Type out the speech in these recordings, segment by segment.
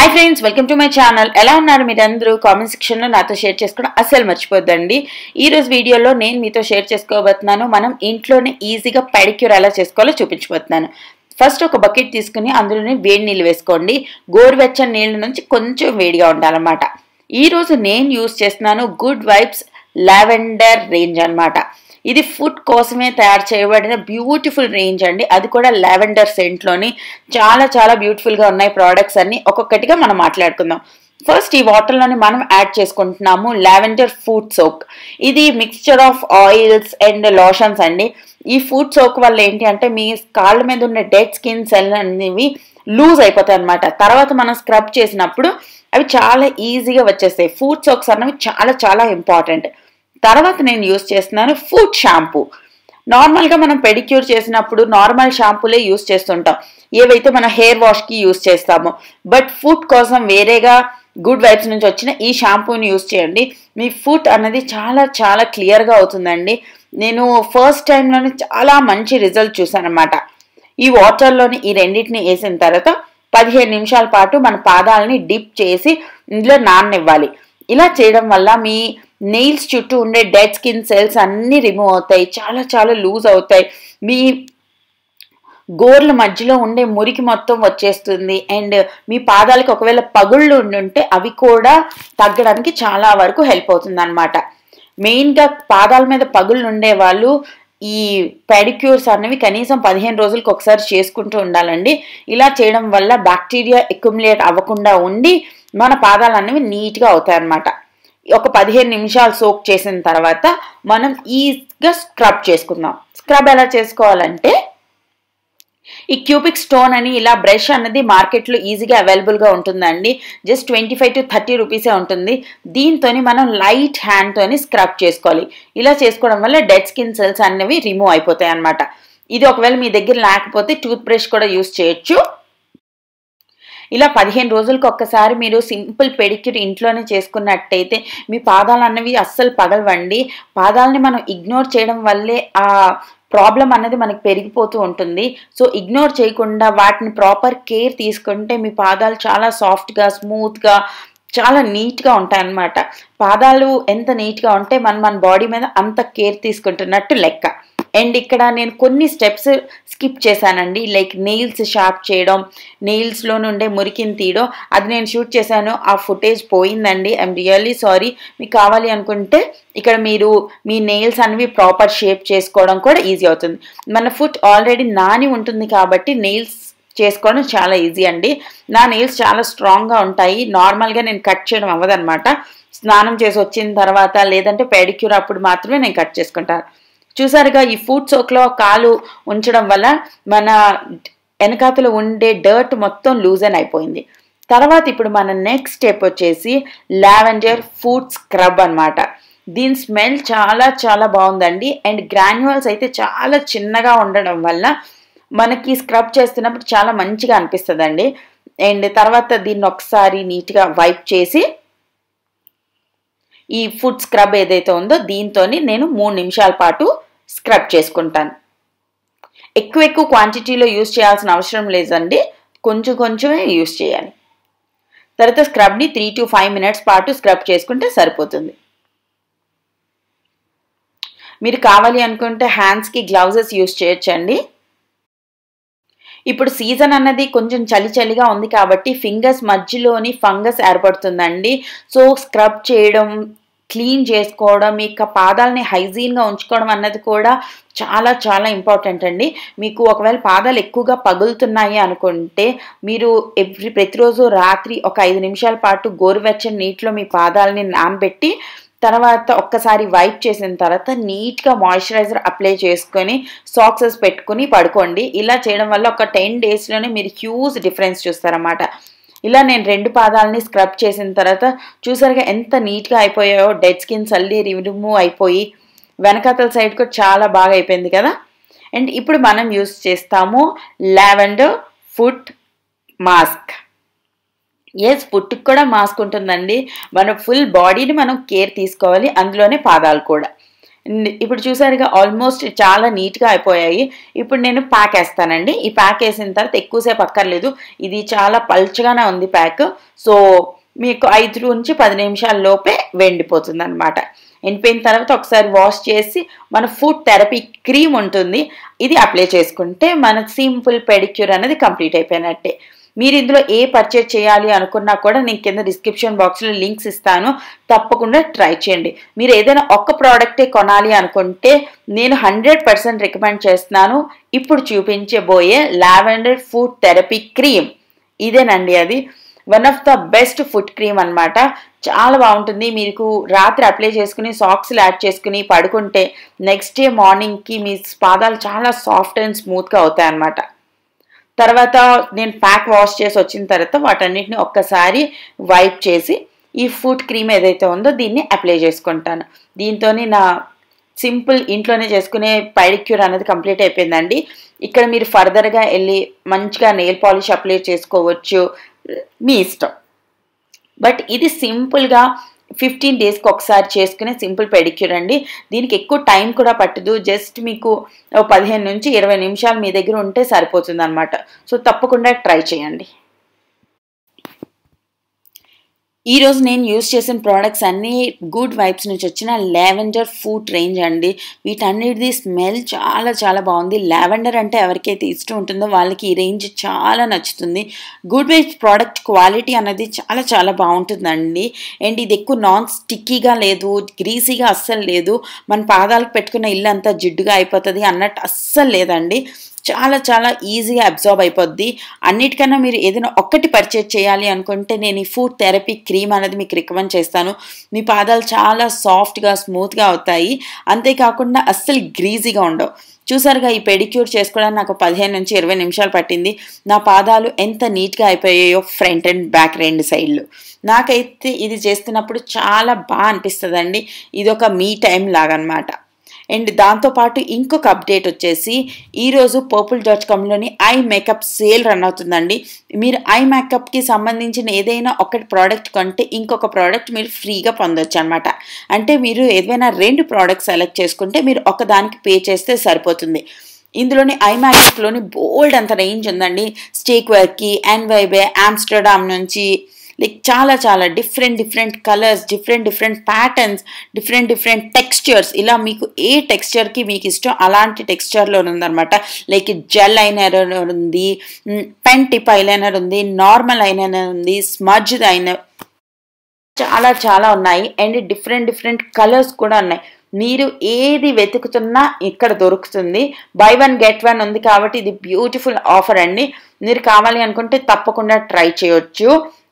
Hi friends, welcome to my channel. ఎలా ఉన్నారు మీరందరూ? కామెంట్ సెక్షన్లో నాతో షేర్ చేసుకోవడం అస్సలు మర్చిపోద్దండి. ఈరోజు వీడియోలో నేను మీతో షేర్ చేసుకోబోతున్నాను. మనం ఇంట్లోనే ఈజీగా పెడిక్యూర్ ఎలా చేసుకోవాలో చూపించబోతున్నాను. ఫస్ట్ ఒక బకెట్ తీసుకుని అందులోనే వేడి నీళ్ళు వేసుకోండి. గోరువెచ్చని నీళ్ళ నుంచి కొంచెం వేడిగా ఉండాలన్నమాట. ఈరోజు నేను యూజ్ చేస్తున్నాను గుడ్ వైబ్స్ లావెండర్ రేంజ్ అన్నమాట. ఇది ఫుడ్ కోసమే తయారు చేయబడిన బ్యూటిఫుల్ రేంజ్ అండి. అది కూడా లావెండర్ సెంట్లోని చాలా బ్యూటిఫుల్గా ఉన్నాయి ప్రోడక్ట్స్ అన్ని. ఒక్కొక్కటిగా మనం మాట్లాడుకుందాం. ఫస్ట్ ఈ వాటర్లోని మనం యాడ్ చేసుకుంటున్నాము లావెండర్ ఫుడ్ సోక్. ఇది mixture of oils and lotions అండి. ఈ ఫుడ్ సోక్ వల్ల ఏంటి అంటే మీ కాళ్ళ మీద ఉన్న డెడ్ స్కిన్ సెల్ అనేవి లూజ్ అయిపోతాయి అనమాట. తర్వాత మనం స్క్రబ్ చేసినప్పుడు అవి చాలా ఈజీగా వచ్చేస్తాయి. ఫుడ్ సోక్స్ అనేవి చాలా ఇంపార్టెంట్. తర్వాత నేను యూజ్ చేస్తున్నాను ఫుడ్ షాంపూ. నార్మల్గా మనం పెడిక్యూర్ చేసినప్పుడు నార్మల్ షాంపూలే యూజ్ చేస్తుంటాం, ఏవైతే మన హెయిర్ వాష్కి యూజ్ చేస్తామో. బట్ ఫుడ్ కోసం వేరేగా గుడ్ వైబ్స్ నుంచి వచ్చిన ఈ షాంపూని యూజ్ చేయండి. మీ ఫుడ్ అనేది చాలా క్లియర్గా అవుతుందండి. నేను ఫస్ట్ టైంలోనే చాలా మంచి రిజల్ట్ చూసాను అనమాట. ఈ వాటర్లోని ఈ రెండింటిని వేసిన తర్వాత 15 నిమిషాల పాటు మన పాదాలని డిప్ చేసి ఇందులో నాననివ్వాలి. ఇలా చేయడం వల్ల మీ నెయిల్స్ చుట్టూ ఉండే డెడ్ స్కిన్ సెల్స్ అన్నీ రిమూవ్ అవుతాయి, చాలా లూజ్ అవుతాయి. మీ గోర్ల మధ్యలో ఉండే మురికి మొత్తం వచ్చేస్తుంది. అండ్ మీ పాదాలకు ఒకవేళ పగుళ్ళు ఉండుంటే అవి కూడా తగ్గడానికి చాలా వరకు హెల్ప్ అవుతుంది అనమాట. మెయిన్గా పాదాల మీద పగుళ్ళు ఉండే వాళ్ళు ఈ పెడిక్యూర్స్ అనేవి కనీసం 15 రోజులకు ఒకసారి చేసుకుంటూ ఉండాలండి. ఇలా చేయడం వల్ల బ్యాక్టీరియా అక్యుములేట్ అవ్వకుండా ఉండి మన పాదాలు అనేవి నీట్గా అవుతాయి అన్నమాట. ఒక 15 నిమిషాలు సోక్ చేసిన తర్వాత మనం ఈజీగా స్క్రబ్ చేసుకుందాం. స్క్రబ్ ఎలా చేసుకోవాలంటే ఈ క్యూపిక్ స్టోన్ అని ఇలా బ్రష్ అనేది మార్కెట్లో ఈజీగా అవైలబుల్గా ఉంటుందండి. జస్ట్ 25 to 30 రూపీసే ఉంటుంది. దీంతో మనం లైట్ హ్యాండ్తోని స్క్రబ్ చేసుకోవాలి. ఇలా చేసుకోవడం వల్ల డెడ్ స్కిన్ సెల్స్ అనేవి రిమూవ్ అయిపోతాయి అన్నమాట. ఇది ఒకవేళ మీ దగ్గర లేకపోతే టూత్ బ్రష్ కూడా యూజ్ చేయొచ్చు. ఇలా 15 రోజులకు ఒక్కసారి మీరు సింపుల్ పెడిక్యూర్ ఇంట్లోనే చేసుకున్నట్టయితే మీ పాదాలు అన్నవి అస్సలు పగలవండి. పాదాలని మనం ఇగ్నోర్ చేయడం వల్లే ఆ ప్రాబ్లం అనేది మనకి పెరిగిపోతూ ఉంటుంది. సో ఇగ్నోర్ చేయకుండా వాటిని ప్రాపర్ కేర్ తీసుకుంటే మీ పాదాలు చాలా సాఫ్ట్గా, స్మూత్గా, చాలా నీట్గా ఉంటాయన్నమాట. పాదాలు ఎంత నీట్గా ఉంటే మన బాడీ మీద అంత కేర్ తీసుకుంటున్నట్టు లెక్క. అండ్ ఇక్కడ నేను కొన్ని స్టెప్స్ స్కిప్ చేశానండి. లైక్ నెయిల్స్ షార్ప్ చేయడం, నెయిల్స్లో నుండే మురికిని తీయడం, అది నేను షూట్ చేశాను. ఆ ఫుటేజ్ పోయిందండి. I'm really sorry. మీకు కావాలి అనుకుంటే ఇక్కడ మీరు మీ నెయిల్స్ అనేవి ప్రాపర్ షేప్ చేసుకోవడం కూడా ఈజీ అవుతుంది. మన ఫుట్ ఆల్రెడీ నాని ఉంటుంది కాబట్టి నెయిల్స్ చేసుకోవడం చాలా ఈజీ అండి. నా నెయిల్స్ చాలా స్ట్రాంగ్గా ఉంటాయి. నార్మల్గా నేను కట్ చేయడం అవ్వదన్నమాట. స్నానం చేసి వచ్చిన తర్వాత లేదంటే పెడిక్యూర్ అప్పుడు మాత్రమే నేను కట్ చేసుకుంటాను. చూసారుగా, ఈ ఫుడ్ సోక్లో కాలు ఉంచడం వల్ల మన వెనకాతలో ఉండే డర్ట్ మొత్తం లూజన్ అయిపోయింది. తర్వాత ఇప్పుడు మన నెక్స్ట్ స్టెప్ వచ్చేసి లావెండర్ ఫుడ్ స్క్రబ్ అనమాట. దీని స్మెల్ చాలా బాగుందండి. అండ్ గ్రాన్యువల్స్ అయితే చాలా చిన్నగా ఉండడం వల్ల మనకి స్క్రబ్ చేస్తున్నప్పుడు చాలా మంచిగా అనిపిస్తుందండి. అండ్ తర్వాత దీన్ని ఒకసారి నీట్గా వైప్ చేసి ఈ ఫుడ్ స్క్రబ్ ఏదైతే ఉందో దీంతో నేను 3 నిమిషాల పాటు స్క్రబ్ చేసుకుంటాను. ఎక్కువ క్వాంటిటీలో యూజ్ చేయాల్సిన అవసరం లేదండి, కొంచెమే యూజ్ చేయాలి. తర్వాత స్క్రబ్ని 3 to 5 minutes పాటు స్క్రబ్ చేసుకుంటే సరిపోతుంది. మీరు కావాలి అనుకుంటే హ్యాండ్స్కి గ్లౌజెస్ యూజ్ చేయొచ్చండి. ఇప్పుడు సీజన్ అన్నది కొంచెం చలిగా ఉంది కాబట్టి ఫింగర్స్ మధ్యలోని ఫంగస్ ఏర్పడుతుందండి. సో స్క్రబ్ చేయడం, క్లీన్ చేసుకోవడం, మీ పాదాలని హైజీన్గా ఉంచుకోవడం అన్నది కూడా చాలా ఇంపార్టెంట్ అండి. మీకు ఒకవేళ పాదాలు ఎక్కువగా పగులుతున్నాయి అనుకుంటే మీరు ప్రతిరోజు రాత్రి ఒక 5 నిమిషాల పాటు గోరువెచ్చని నీటిలో మీ పాదాలని నానబెట్టి తర్వాత ఒక్కసారి వైప్ చేసిన తర్వాత నీట్గా మాయిశ్చరైజర్ అప్లై చేసుకొని సాక్సెస్ పెట్టుకుని పడుకోండి. ఇలా చేయడం వల్ల ఒక 10 daysలోనే మీరు హ్యూజ్ డిఫరెన్స్ చూస్తారన్నమాట. ఇలా నేను 2 పాదాలని స్క్రబ్ చేసిన తర్వాత చూసారుగా ఎంత నీట్గా అయిపోయాయో. డెడ్ స్కిన్స్ అల్లి రిమూవ్ అయిపోయి వెనకాతల సైడ్ కూడా చాలా బాగా అయిపోయింది కదా. అండ్ ఇప్పుడు మనం యూజ్ చేస్తాము లావెండర్ ఫుట్ మాస్క్. ఫుట్కి కూడా మాస్క్ ఉంటుందండి. మన ఫుల్ బాడీని మనం కేర్ తీసుకోవాలి, అందులోనే పాదాలు కూడా. ఇప్పుడు చూసారుగా ఆల్మోస్ట్ చాలా నీట్గా అయిపోయాయి. ఇప్పుడు నేను ప్యాక్ వేస్తానండి. ఈ ప్యాక్ వేసిన తర్వాత ఎక్కువసేపు అక్కర్లేదు, ఇది చాలా పల్చగానే ఉంది ప్యాక్. సో మీకు 5 నుంచి 10 నిమిషాల లోపే వెండిపోతుంది అనమాట. ఎండిపోయిన తర్వాత ఒకసారి వాష్ చేసి మన ఫుడ్ థెరపీ క్రీమ్ ఉంటుంది, ఇది అప్లై చేసుకుంటే మన సింపుల్ పెడిక్యూర్ అనేది కంప్లీట్ అయిపోయినట్టే. మీరు ఇందులో ఏ పర్చేజ్ చేయాలి అనుకున్నా కూడా నేను కింద డిస్క్రిప్షన్ బాక్స్లో లింక్స్ ఇస్తాను, తప్పకుండా ట్రై చేయండి. మీరు ఏదైనా ఒక్క ప్రోడక్టే కొనాలి అనుకుంటే నేను 100% రికమెండ్ చేస్తున్నాను ఇప్పుడు చూపించబోయే లావెండర్ ఫుడ్ థెరపీ క్రీమ్. ఇదేనండి అది, one of the best food cream అనమాట. చాలా బాగుంటుంది. మీకు రాత్రి అప్లై చేసుకుని సాక్స్లు యాడ్ చేసుకుని పడుకుంటే నెక్స్ట్ డే మార్నింగ్కి మీ పాదాలు చాలా సాఫ్ట్ అండ్ స్మూత్గా అవుతాయి అన్నమాట. తర్వాత నేను ప్యాక్ వాష్ చేసి వచ్చిన తర్వాత వాటన్నిటిని ఒక్కసారి వైప్ చేసి ఈ ఫుడ్ క్రీమ్ ఏదైతే ఉందో దీన్ని అప్లై చేసుకుంటాను. దీంతో నా సింపుల్ ఇంట్లోనే చేసుకునే పెడిక్యూర్ అనేది కంప్లీట్ అయిపోయిందండి. ఇక్కడ మీరు ఫర్దర్గా వెళ్ళి మంచిగా నెయిల్ పాలిష్ అప్లై చేసుకోవచ్చు, మీ ఇష్టం. బట్ ఇది సింపుల్గా 15 డేస్కి ఒకసారి చేసుకునే సింపుల్ పెడిక్యూర్ అండి. దీనికి ఎక్కువ టైం కూడా పట్టదు, జస్ట్ మీకు 15 నుంచి 20 నిమిషాలు మీ దగ్గర ఉంటే సరిపోతుంది అనమాట. సో తప్పకుండా ట్రై చేయండి. ఈరోజు నేను యూజ్ చేసిన ప్రోడక్ట్స్ అన్నీ గుడ్ వైబ్స్ నుంచి వచ్చిన లావెండర్ ఫుడ్ రేంజ్ అండి. వీటన్నిటిది స్మెల్ చాలా చాలా బాగుంది. లావెండర్ అంటే ఎవరికైతే ఇష్టం ఉంటుందో వాళ్ళకి ఈ రేంజ్ చాలా నచ్చుతుంది. గుడ్ వైబ్స్ ప్రోడక్ట్ క్వాలిటీ అనేది చాలా చాలా బాగుంటుందండి. అండ్ ఇది ఎక్కువ నాన్ స్టిక్కీగా లేదు, గ్రీసీగా అస్సలు లేదు, మన పాదాలకు పెట్టుకున్న ఇల్లు అంతా జిడ్డుగా అయిపోతుంది అన్నట్టు అస్సలు లేదండి. చాలా చాలా ఈజీగా అబ్జార్బ్ అయిపోద్ది. అన్నిటికన్నా మీరు ఏదైనా ఒక్కటి పర్చేజ్ చేయాలి అనుకుంటే నేను ఈ ఫుడ్ థెరపీ క్రీమ్ అనేది మీకు రికమెండ్ చేస్తాను. మీ పాదాలు చాలా సాఫ్ట్గా స్మూత్గా అవుతాయి, అంతేకాకుండా అస్సలు గ్రీజీగా ఉండవు. చూసారుగా ఈ పెడిక్యూర్ చేసుకోవడానికి నాకు 15 నుంచి 20 నిమిషాలు పట్టింది. నా పాదాలు ఎంత నీట్గా అయిపోయాయో ఫ్రంట్ అండ్ బ్యాక్ రెండు సైడ్లు. నాకైతే ఇది చేస్తున్నప్పుడు చాలా బాగా అనిపిస్తుందండి. ఇది ఒక మీ టైం లాగనమాట. అండ్ దాంతోపాటు ఇంకొక అప్డేట్ వచ్చేసి ఈరోజు purple.comలోని ఐ మేకప్ సేల్ రన్ అవుతుందండి. మీరు ఐ మేకప్కి సంబంధించిన ఏదైనా ఒకటి ప్రోడక్ట్ కొంటే ఇంకొక ప్రోడక్ట్ మీరు ఫ్రీగా పొందొచ్చు అనమాట. అంటే మీరు ఏదైనా 2 ప్రోడక్ట్స్ సెలెక్ట్ చేసుకుంటే మీరు ఒకదానికి పే చేస్తే సరిపోతుంది. ఇందులోని ఐ మేకప్లోని బోల్డ్ అంత రేంజ్ ఉందండి. స్టేక్ వర్క్కి, ఎన్వైబే, ఆమ్స్టర్డామ్ నుంచి లైక్ చాలా చాలా different colours, different patterns, different textures, ఇలా మీకు ఏ టెక్స్చర్కి మీకు ఇష్టం అలాంటి టెక్స్చర్లో ఉందన్నమాట. లైక్ జెల్ ఐలైనర్ ఉంది, పెన్ టిప్ ఐలైనర్ ఉంది, నార్మల్ ఐలైనర్ ఉంది, స్మడ్జ్ ఐలైనర్, చాలా చాలా ఉన్నాయి. అండ్ డిఫరెంట్ కలర్స్ కూడా ఉన్నాయి. మీరు ఏది వెతుకుతున్నా ఇక్కడ దొరుకుతుంది. బై 1 గెట్ 1 ఉంది కాబట్టి ఇది బ్యూటిఫుల్ ఆఫర్ అండి. మీరు కావాలి అనుకుంటే తప్పకుండా ట్రై చేయొచ్చు.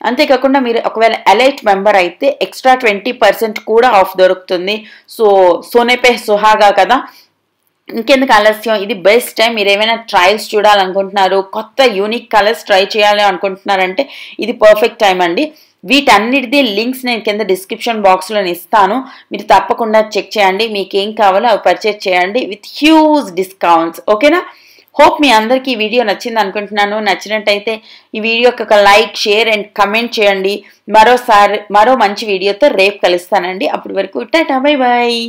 అంతేకాకుండా మీరు ఒకవేళ ఎలైట్ మెంబర్ అయితే ఎక్స్ట్రా 20% కూడా ఆఫ్ దొరుకుతుంది. సో సోనేపే సుహాగా కదా, ఇంకెందుకు ఆలస్యం, ఇది బెస్ట్ టైం. మీరు ఏమైనా ట్రయల్స్ చూడాలనుకుంటున్నారు, కొత్త యూనిక్ కలర్స్ ట్రై చేయాలి అనుకుంటున్నారంటే ఇది పర్ఫెక్ట్ టైం అండి. వీటన్నిటిది లింక్స్ నేను కింద డిస్క్రిప్షన్ బాక్స్లో ఇస్తాను, మీరు తప్పకుండా చెక్ చేయండి. మీకు ఏం కావాలో అవి పర్చేజ్ చేయండి విత్ హ్యూజ్ డిస్కౌంట్స్. ఓకేనా? హోప్ మీ అందరికీ ఈ వీడియో నచ్చింది అనుకుంటున్నాను. నచ్చినట్టయితే ఈ వీడియోకి ఒక లైక్, షేర్ అండ్ కమెంట్ చేయండి. మరో మంచి వీడియోతో రేపు కలుస్తానండి. అప్పటి వరకు టాటా, బై బాయ్.